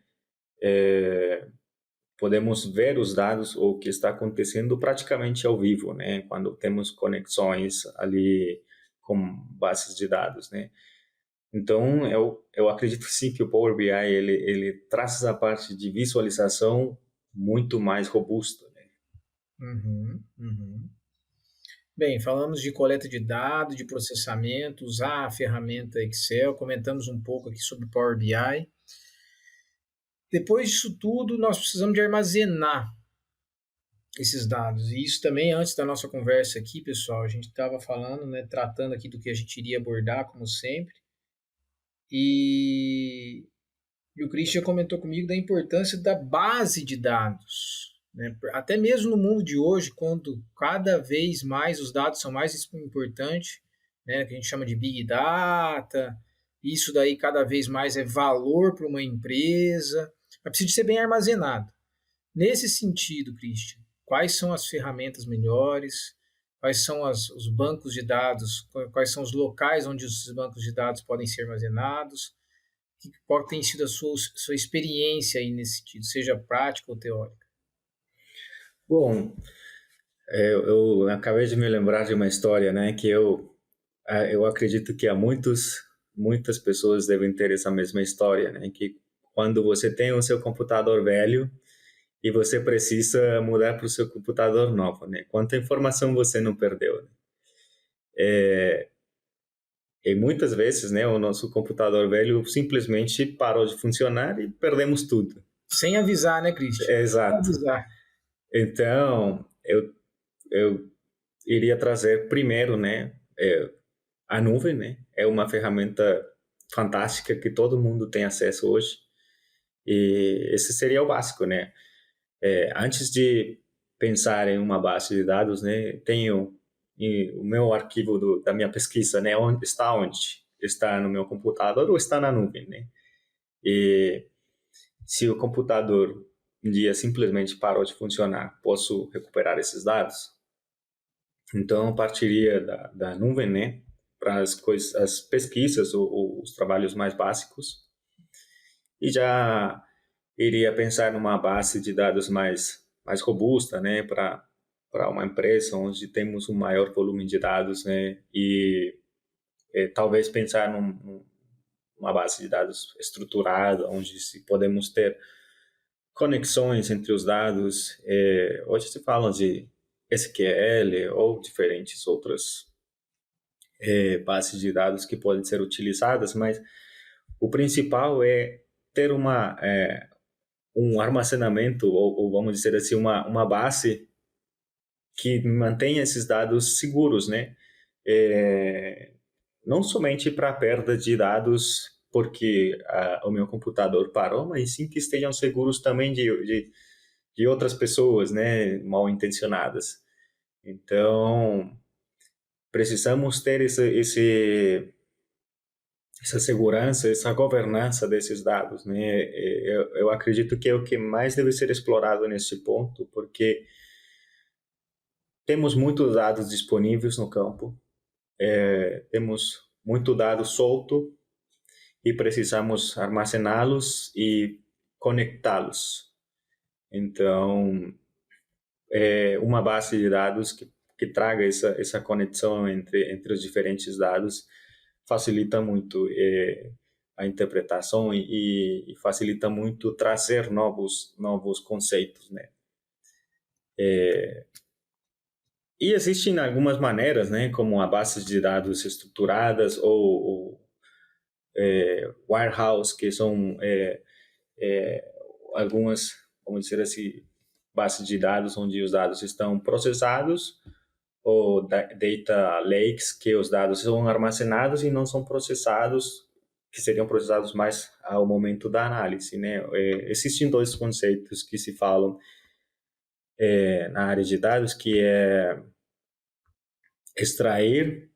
Podemos ver os dados ou o que está acontecendo praticamente ao vivo, né? Quando temos conexões ali com bases de dados, né? Então, eu acredito sim que o Power BI ele traz essa parte de visualização muito mais robusta, né? Bem, falamos de coleta de dados, de processamento, usar a ferramenta Excel, comentamos um pouco aqui sobre Power BI. Depois disso tudo, nós precisamos de armazenar esses dados. E isso também, antes da nossa conversa aqui, pessoal, a gente estava falando, né, tratando aqui do que a gente iria abordar, como sempre. E o Christian comentou comigo da importância da base de dados, né? Até mesmo no mundo de hoje, quando cada vez mais os dados são mais importantes, né, que a gente chama de Big Data, isso daí cada vez mais é valor para uma empresa, mas precisa de ser bem armazenado. Nesse sentido, Christian, quais são as ferramentas melhores? Quais são os bancos de dados? Quais são os locais onde esses bancos de dados podem ser armazenados? Qual tem sido a sua experiência aí nesse sentido, seja prática ou teórica? Bom, eu acabei de me lembrar de uma história, né, que eu acredito que muitas pessoas devem ter essa mesma história, né, que quando você tem o seu computador velho e você precisa mudar para o seu computador novo, né? Quanta informação você não perdeu, né? E muitas vezes, né, o nosso computador velho simplesmente parou de funcionar e perdemos tudo. Sem avisar, né, Christian? Exato. Sem avisar. Então, eu iria trazer primeiro, né, a nuvem, né? É uma ferramenta fantástica que todo mundo tem acesso hoje. E esse seria o básico, né? Antes de pensar em uma base de dados, né, tenho o meu arquivo da minha pesquisa, né? Onde está? Está no meu computador ou está na nuvem, né? E se o computador um dia simplesmente parou de funcionar, posso recuperar esses dados? Então, eu partiria da nuvem, né, para as pesquisas ou os trabalhos mais básicos, e já iria pensar numa base de dados mais robusta, né, para uma empresa onde temos um maior volume de dados, né, e talvez pensar numa base de dados estruturada, onde se podemos ter conexões entre os dados. Hoje se fala de SQL ou diferentes outras bases de dados que podem ser utilizadas, mas o principal é ter um armazenamento, ou vamos dizer assim, uma base que mantenha esses dados seguros, né? Não somente para perda de dados porque o meu computador parou, mas sim que estejam seguros também de outras pessoas, né, mal intencionadas. Então, precisamos ter essa segurança, essa governança desses dados, né? Eu acredito que é o que mais deve ser explorado nesse ponto, porque temos muitos dados disponíveis no campo, temos muito dado solto e precisamos armazená-los e conectá-los. Então, uma base de dados que traga essa conexão entre os diferentes dados facilita muito a interpretação e facilita muito trazer novos conceitos, né? E existem algumas maneiras, né, como a base de dados estruturadas ou warehouse, que são algumas, vamos dizer assim, bases de dados onde os dados estão processados, ou data lakes, que os dados são armazenados e não são processados, que seriam processados mais ao momento da análise, né? Existem dois conceitos que se falam na área de dados, que é extrair,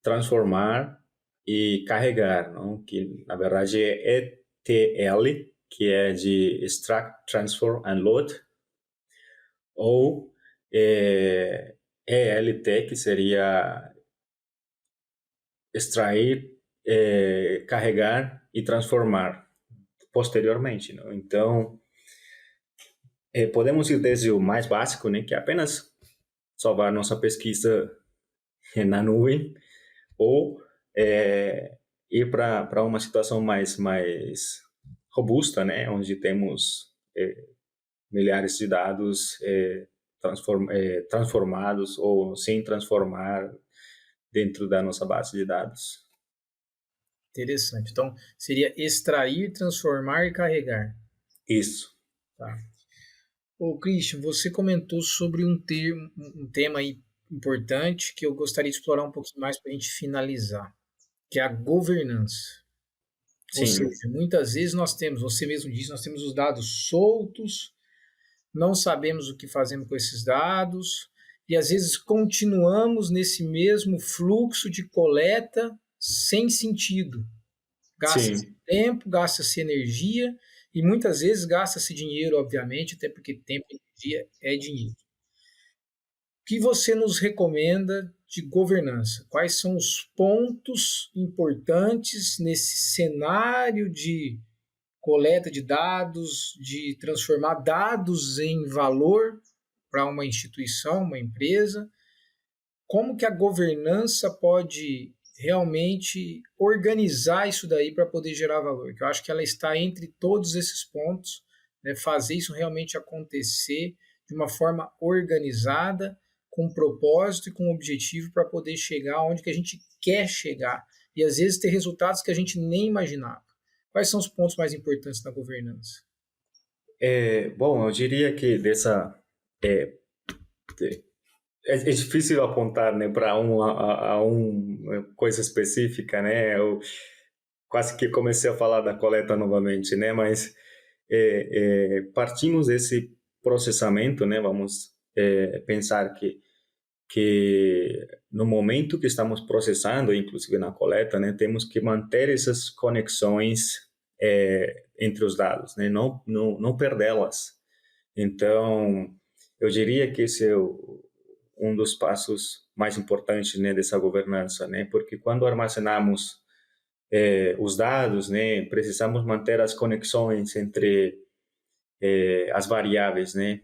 transformar e carregar, não? Que na verdade é ETL, que é de Extract, Transfer and Load, ou ELT, que seria extrair, carregar e transformar posteriormente, não? Então, podemos ir desde o mais básico, né, que é apenas salvar nossa pesquisa na nuvem, ou ir para uma situação mais robusta, né, onde temos milhares de dados transformados ou sem transformar dentro da nossa base de dados. Interessante. Então, seria extrair, transformar e carregar. Isso. Tá. Ô, Christian, você comentou sobre um tema aí importante que eu gostaria de explorar um pouquinho mais para a gente finalizar, que é a governança. Sim. Ou seja, muitas vezes você mesmo disse, nós temos os dados soltos, não sabemos o que fazemos com esses dados, e às vezes continuamos nesse mesmo fluxo de coleta sem sentido. Gasta-se tempo, gasta-se energia, e muitas vezes gasta-se dinheiro, obviamente, até porque tempo e energia é dinheiro. O que você nos recomenda de governança? Quais são os pontos importantes nesse cenário de coleta de dados, de transformar dados em valor para uma instituição, uma empresa? Como que a governança pode realmente organizar isso daí para poder gerar valor? Que eu acho que ela está entre todos esses pontos né? Fazer isso realmente acontecer de uma forma organizada, com propósito e com objetivo para poder chegar onde que a gente quer chegar e às vezes ter resultados que a gente nem imaginava. Quais são os pontos mais importantes da governança? Bom, eu diria que é, é difícil apontar, né, para uma coisa específica, né? Eu quase que comecei a falar da coleta novamente, né? Mas partimos desse processamento, né? Vamos pensar que no momento que estamos processando, inclusive na coleta, né, temos que manter essas conexões entre os dados, né? Não perdê-las. Então, eu diria que esse é um dos passos mais importantes, né, dessa governança, né? Porque quando armazenamos os dados, né, precisamos manter as conexões entre as variáveis, né,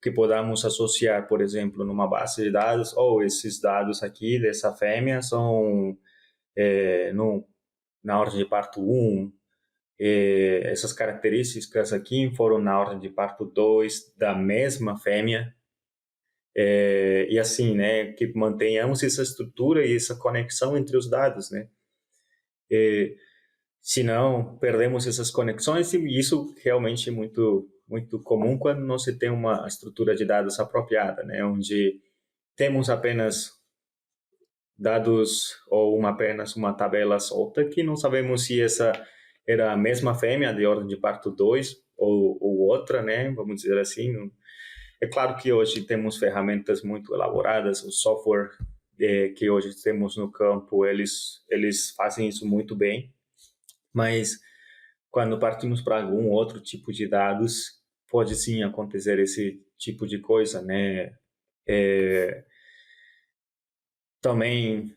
que podamos associar, por exemplo, numa base de dados, ou esses dados aqui dessa fêmea são na ordem de parto 1, essas características aqui foram na ordem de parto 2 da mesma fêmea, e assim, né, que mantenhamos essa estrutura e essa conexão entre os dados, né. Senão, perdemos essas conexões e isso realmente é muito comum quando não se tem uma estrutura de dados apropriada, né, onde temos apenas dados ou apenas uma tabela solta que não sabemos se essa era a mesma fêmea de ordem de parto 2 ou outra, né, vamos dizer assim. É claro que hoje temos ferramentas muito elaboradas, o software que hoje temos no campo, eles fazem isso muito bem, mas quando partimos para algum outro tipo de dados, pode sim acontecer esse tipo de coisa, né? Também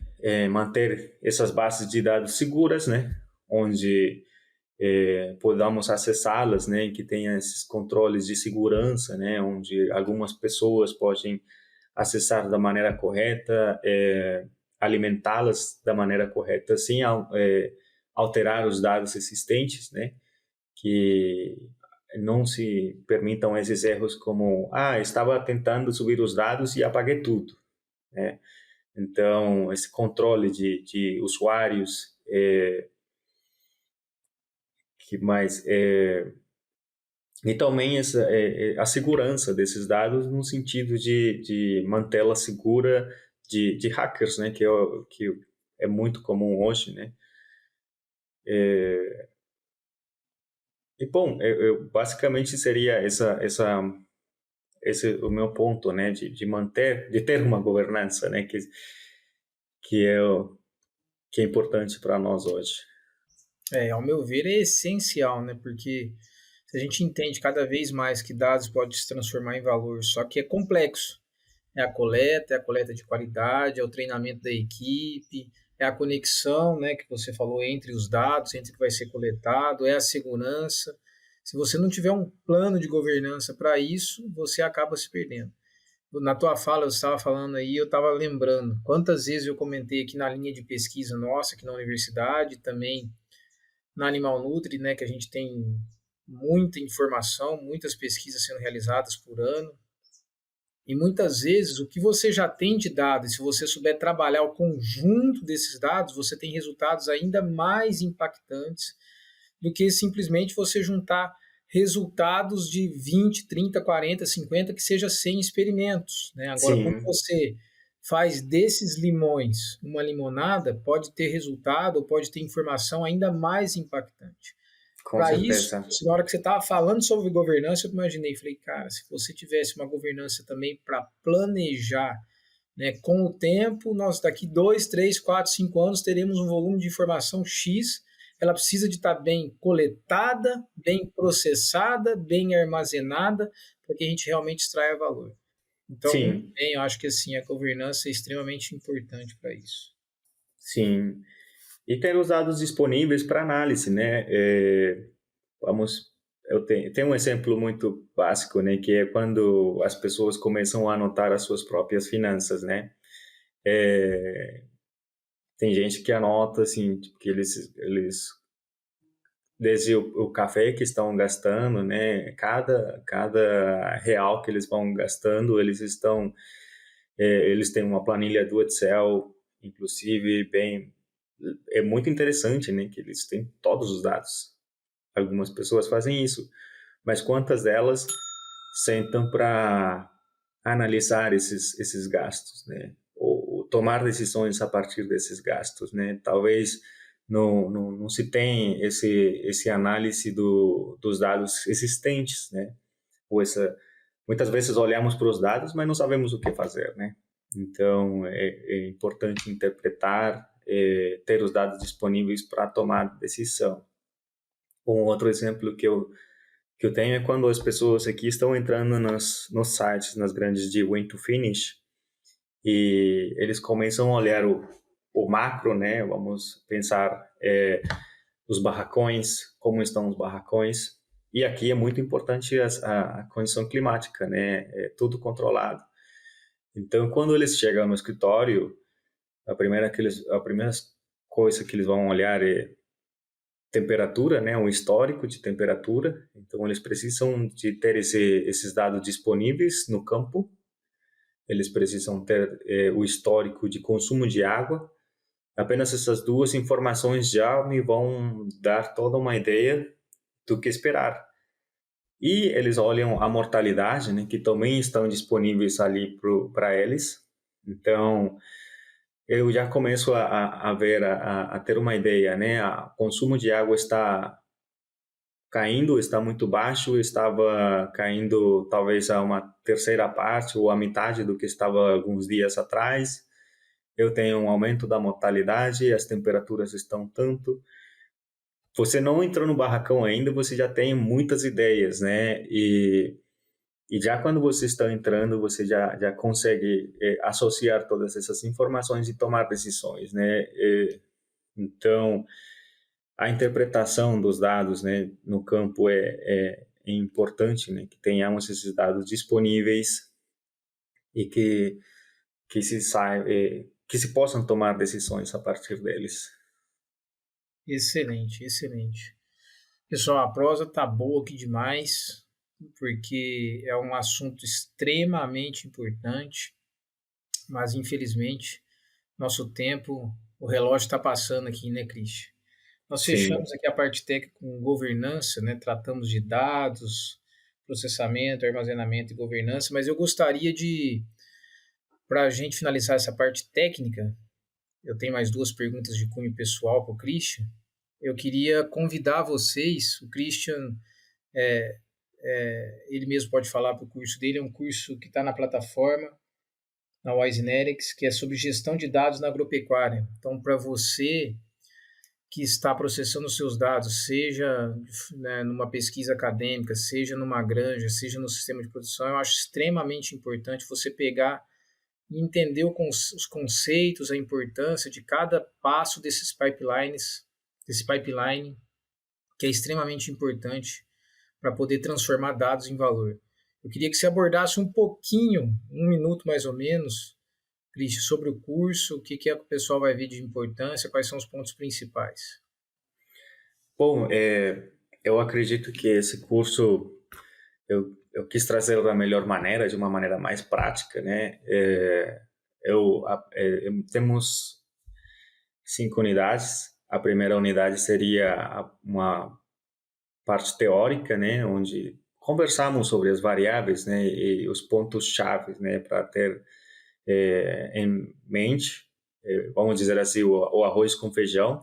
manter essas bases de dados seguras, né? Onde podamos acessá-las, né? Que tenha esses controles de segurança, né? Onde algumas pessoas podem acessar da maneira correta, alimentá-las da maneira correta, sem alterar os dados existentes, né? Que não se permitam esses erros como, estava tentando subir os dados e apaguei tudo, né? Então, esse controle de usuários, que mais e também a segurança desses dados no sentido de mantê-la segura de hackers, né, que é muito comum hoje, né. E bom, basicamente seria esse o meu ponto, né, de ter uma governança, né, que é que é importante para nós hoje. Ao meu ver, é essencial, né? Porque a gente entende cada vez mais que dados podem se transformar em valor, só que é complexo. É a coleta de qualidade, é o treinamento da equipe, é a conexão, né, que você falou entre os dados, entre o que vai ser coletado, é a segurança. Se você não tiver um plano de governança para isso, você acaba se perdendo. Na tua fala, eu estava falando aí, eu estava lembrando quantas vezes eu comentei aqui na linha de pesquisa nossa, aqui na universidade, também na Animal Nutri, né, que a gente tem muita informação, muitas pesquisas sendo realizadas por ano. E muitas vezes o que você já tem de dados, se você souber trabalhar o conjunto desses dados, você tem resultados ainda mais impactantes do que simplesmente você juntar resultados de 20, 30, 40, 50, que seja sem experimentos, né? Agora, Sim. quando você faz desses limões uma limonada, pode ter resultado ou pode ter informação ainda mais impactante. Para isso, na hora que você estava falando sobre governança, eu imaginei, falei, cara, se você tivesse uma governança também para planejar, né, com o tempo, nós daqui 2, 3, 4, 5 anos teremos um volume de informação X, ela precisa de estar bem coletada, bem processada, bem armazenada, para que a gente realmente extraia valor. Então, Sim. bem, eu acho que assim, a governança é extremamente importante para isso. Sim. E ter os dados disponíveis para análise, né? Eu tenho um exemplo muito básico, né? Que é quando as pessoas começam a anotar as suas próprias finanças, né? Tem gente que anota, assim, que eles desde o café que estão gastando, né? Cada real que eles vão gastando, eles têm uma planilha do Excel, inclusive, é muito interessante, né? Que eles têm todos os dados. Algumas pessoas fazem isso, mas quantas delas sentam para analisar esses gastos, né? Ou tomar decisões a partir desses gastos, né? Talvez não se tem esse análise dos dados existentes, né? Muitas vezes olhamos para os dados, mas não sabemos o que fazer, né? Então, é importante interpretar, ter os dados disponíveis para tomar decisão. Um outro exemplo que eu tenho é quando as pessoas aqui estão entrando nos sites, nas grandes de When to Finish, e eles começam a olhar o macro, né? Vamos pensar os barracões, como estão os barracões. E aqui é muito importante a condição climática, né? É tudo controlado. Então, quando eles chegam no escritório, a primeira coisa que eles vão olhar é temperatura, né? Um histórico de temperatura. Então, eles precisam de ter esses dados disponíveis no campo. Eles precisam ter o histórico de consumo de água. Apenas essas duas informações já me vão dar toda uma ideia do que esperar. E eles olham a mortalidade, né, que também estão disponíveis ali para eles. Então, eu já começo a ver, a ter uma ideia, né? O consumo de água está caindo, está muito baixo, estava caindo talvez a uma terceira parte ou a metade do que estava alguns dias atrás. Eu tenho um aumento da mortalidade, as temperaturas estão tanto. Você não entrou no barracão ainda, você já tem muitas ideias, né? E já quando você está entrando, você já consegue associar todas essas informações e tomar decisões, né? Então, a interpretação dos dados, né, no campo é importante, né? Que tenhamos esses dados disponíveis e que se possam tomar decisões a partir deles. Excelente, excelente. Pessoal, a prosa tá boa aqui demais, porque é um assunto extremamente importante, mas infelizmente nosso tempo, o relógio está passando aqui, né, Cristian? Nós fechamos Sim. aqui a parte técnica com governança, né? Tratamos de dados, processamento, armazenamento e governança, mas eu gostaria para a gente finalizar essa parte técnica, eu tenho mais duas perguntas de cunho pessoal para o Christian. Eu queria convidar vocês, o Christian, ele mesmo pode falar para o curso dele, é um curso que está na plataforma, na Wisenetics, que é sobre gestão de dados na agropecuária. Então, para você que está processando os seus dados, seja, né, numa pesquisa acadêmica, seja numa granja, seja no sistema de produção, eu acho extremamente importante você pegar e entender os conceitos, a importância de cada passo desse pipeline, que é extremamente importante para poder transformar dados em valor. Eu queria que você abordasse um pouquinho, 1 minuto mais ou menos, Cristian, sobre o curso, o que o pessoal vai ver de importância, quais são os pontos principais. Bom, eu acredito que esse curso eu quis trazer da melhor maneira, de uma maneira mais prática, né? Temos 5 unidades. A primeira unidade seria uma parte teórica, né, onde conversamos sobre as variáveis, né, e os pontos-chave, né, para ter em mente, vamos dizer assim, o arroz com feijão.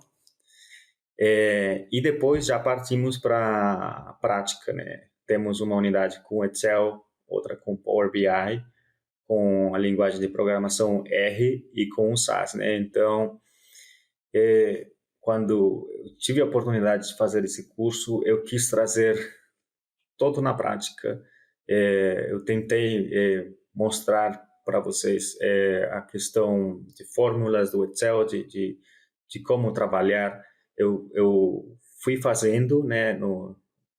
E depois já partimos para a prática, né? Temos uma unidade com Excel, outra com Power BI, com a linguagem de programação R e com o SAS, né? Então, quando eu tive a oportunidade de fazer esse curso, eu quis trazer todo na prática. Eu tentei mostrar para vocês a questão de fórmulas do Excel, de como trabalhar. Eu fui fazendo, né,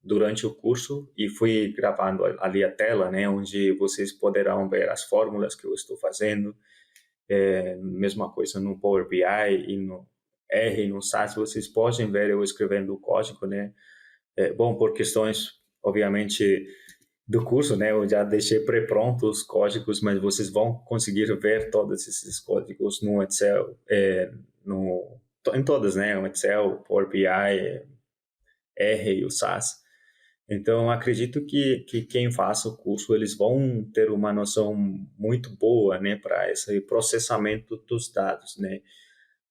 durante o curso e fui gravando ali a tela, né, onde vocês poderão ver as fórmulas que eu estou fazendo. Mesma coisa no Power BI e no R no SAS, vocês podem ver eu escrevendo o código, né? Bom, por questões, obviamente, do curso, né? Eu já deixei pré-pronto os códigos, mas vocês vão conseguir ver todos esses códigos no Excel, em todas, né? O Excel, Power BI, R e o SAS. Então, acredito que quem faça o curso, eles vão ter uma noção muito boa, né, para esse processamento dos dados, né,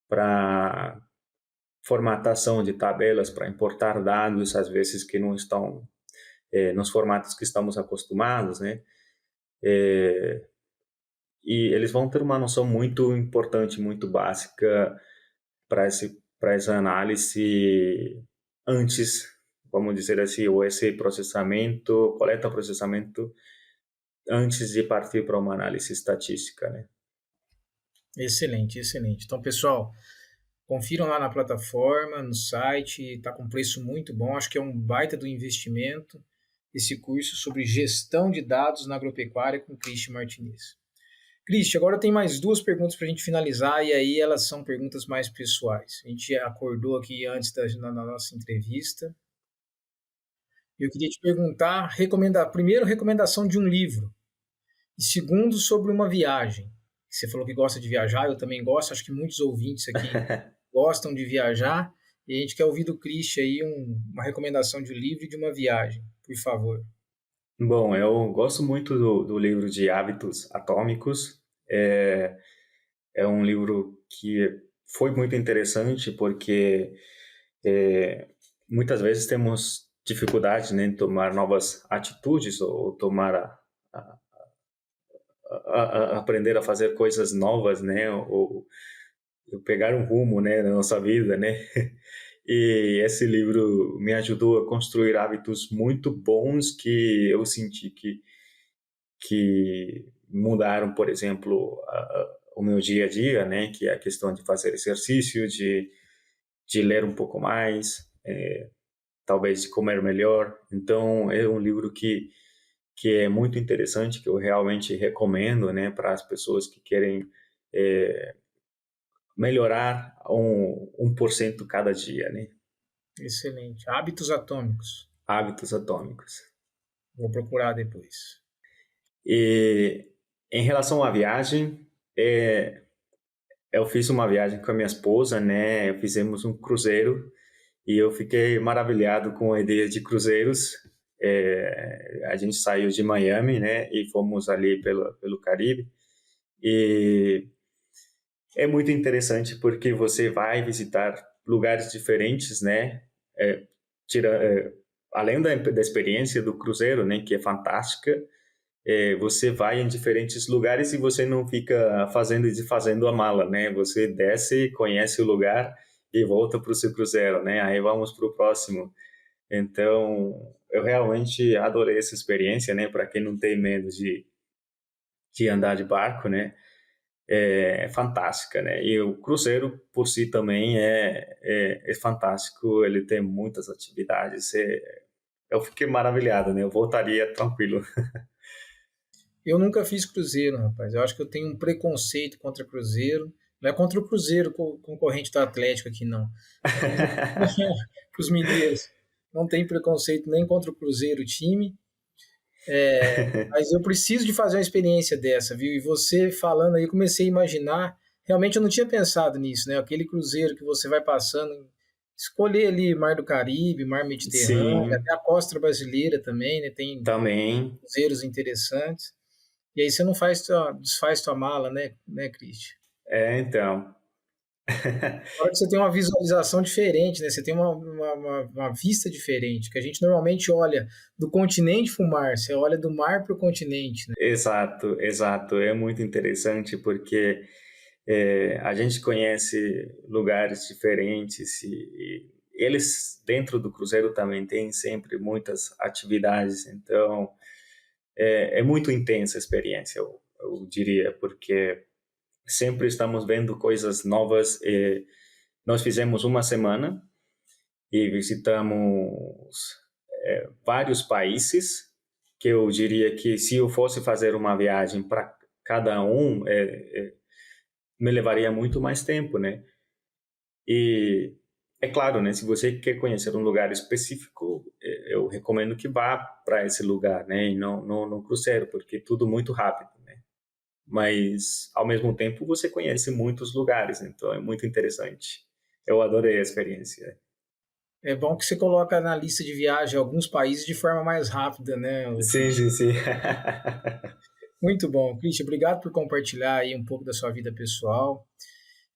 para formatação de tabelas, para importar dados, às vezes, que não estão nos formatos que estamos acostumados, né, e eles vão ter uma noção muito importante, muito básica para essa análise antes, vamos dizer assim, ou esse processamento, coleta processamento, antes de partir para uma análise estatística, né? Excelente, excelente. Então, pessoal, confiram lá na plataforma, no site, está com preço muito bom, acho que é um baita do investimento esse curso sobre gestão de dados na agropecuária com Cristian Martinez. Cristian, agora tem mais 2 perguntas para a gente finalizar, e aí elas são perguntas mais pessoais. A gente acordou aqui antes na nossa entrevista. Eu queria te perguntar, primeiro, recomendação de um livro, e segundo, sobre uma viagem. Você falou que gosta de viajar, eu também gosto, acho que muitos ouvintes aqui gostam de viajar, e a gente quer ouvir do Cristian aí uma recomendação de um livro e de uma viagem, por favor. Bom, eu gosto muito do livro de Hábitos Atômicos. É um livro que foi muito interessante porque muitas vezes temos dificuldade, né, em tomar novas atitudes ou tomar aprender a fazer coisas novas, né, ou pegar um rumo, né, na nossa vida, né. E esse livro me ajudou a construir hábitos muito bons que eu senti que mudaram, por exemplo, o meu dia a dia, né, que é a questão de fazer exercício, de ler um pouco mais, talvez de comer melhor. Então, é um livro que é muito interessante, que eu realmente recomendo, né, para as pessoas que querem melhorar 1% cada dia, né? Excelente. Hábitos Atômicos. Hábitos Atômicos. Vou procurar depois. E em relação à viagem, eu fiz uma viagem com a minha esposa, né? Fizemos um cruzeiro e eu fiquei maravilhado com a ideia de cruzeiros. A gente saiu de Miami, né? E fomos ali pelo Caribe. E é muito interessante porque você vai visitar lugares diferentes, né? Além da experiência do cruzeiro, né? Que é fantástica. Você vai em diferentes lugares e você não fica fazendo e desfazendo a mala, né? Você desce, conhece o lugar e volta para o seu cruzeiro, né? Aí vamos para o próximo. Então, eu realmente adorei essa experiência, né? Para quem não tem medo de andar de barco, né? É fantástica, né? E o cruzeiro por si também é fantástico. Ele tem muitas atividades. Eu fiquei maravilhado, né? Eu voltaria tranquilo. Eu nunca fiz cruzeiro, rapaz. Eu acho que eu tenho um preconceito contra cruzeiro. Não é contra o cruzeiro concorrente do Atlético aqui, não. Para os mineiros. Não tem preconceito nem contra o cruzeiro, o time. Mas eu preciso de fazer uma experiência dessa, viu? E você falando aí, eu comecei a imaginar. Realmente eu não tinha pensado nisso, né? Aquele cruzeiro que você vai passando, escolher ali Mar do Caribe, Mar Mediterrâneo, Sim, até a costa brasileira também, né? Tem também. cruzeiros interessantes. E aí você não desfaz tua mala, né, Cristian? Então. Agora que você tem uma visualização diferente, né? Você tem uma vista diferente, que a gente normalmente olha do continente para o mar, você olha do mar para o continente, né? Exato, exato. É muito interessante porque a gente conhece lugares diferentes e eles dentro do cruzeiro também têm sempre muitas atividades, então é muito intensa a experiência, eu diria, porque sempre estamos vendo coisas novas. Nós fizemos uma semana e visitamos vários países, que eu diria que se eu fosse fazer uma viagem para cada um, me levaria muito mais tempo, né? E é claro, né, se você quer conhecer um lugar específico, eu recomendo que vá para esse lugar, né, e não no cruzeiro, porque é tudo muito rápido, né. Mas, ao mesmo tempo, você conhece muitos lugares, então é muito interessante. Eu adorei a experiência. É bom que você coloca na lista de viagem alguns países de forma mais rápida, né, Sim, Christian? sim, sim. Muito bom. Christian, obrigado por compartilhar aí um pouco da sua vida pessoal.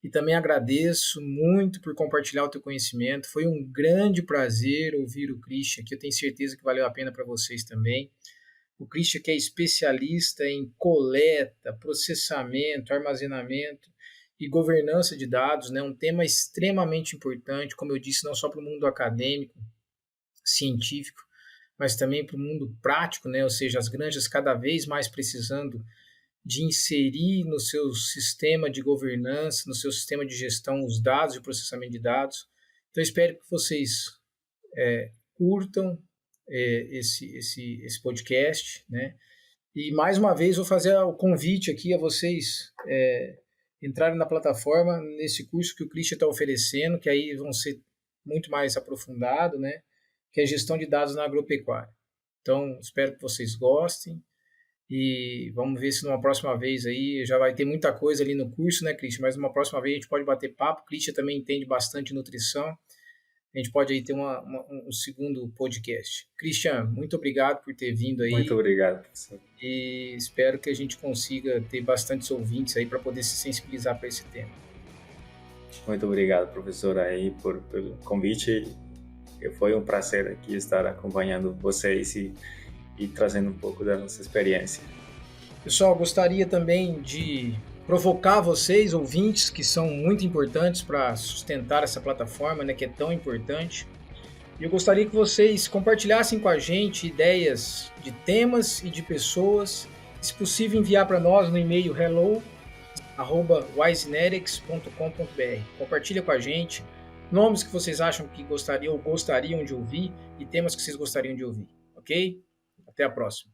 E também agradeço muito por compartilhar o teu conhecimento. Foi um grande prazer ouvir o Christian, que eu tenho certeza que valeu a pena para vocês também. O Christian que é especialista em coleta, processamento, armazenamento e governança de dados, né? Um tema extremamente importante, como eu disse, não só para o mundo acadêmico, científico, mas também para o mundo prático, né? Ou seja, as granjas cada vez mais precisando de inserir no seu sistema de governança, no seu sistema de gestão, os dados e processamento de dados. Então, espero que vocês curtam esse podcast, né? E, mais uma vez, vou fazer o convite aqui a vocês entrarem na plataforma, nesse curso que o Christian está oferecendo, que aí vão ser muito mais aprofundado, né? Que é gestão de dados na agropecuária. Então, espero que vocês gostem. E vamos ver se numa próxima vez aí, já vai ter muita coisa ali no curso, né, Christian? Mas numa próxima vez a gente pode bater papo. O Christian também entende bastante nutrição. A gente pode aí ter um segundo podcast. Christian, muito obrigado por ter vindo aí. Muito obrigado, professor. E espero que a gente consiga ter bastantes ouvintes aí para poder se sensibilizar para esse tema. Muito obrigado, professor, aí pelo convite. Foi um prazer aqui estar acompanhando vocês e trazendo um pouco da nossa experiência. Pessoal, gostaria também de provocar vocês, ouvintes, que são muito importantes para sustentar essa plataforma, né, que é tão importante. E eu gostaria que vocês compartilhassem com a gente ideias de temas e de pessoas. Se possível, enviar para nós no e-mail hello@wisenetics.com.br. Compartilha com a gente nomes que vocês acham que gostariam de ouvir e temas que vocês gostariam de ouvir, ok? Até a próxima.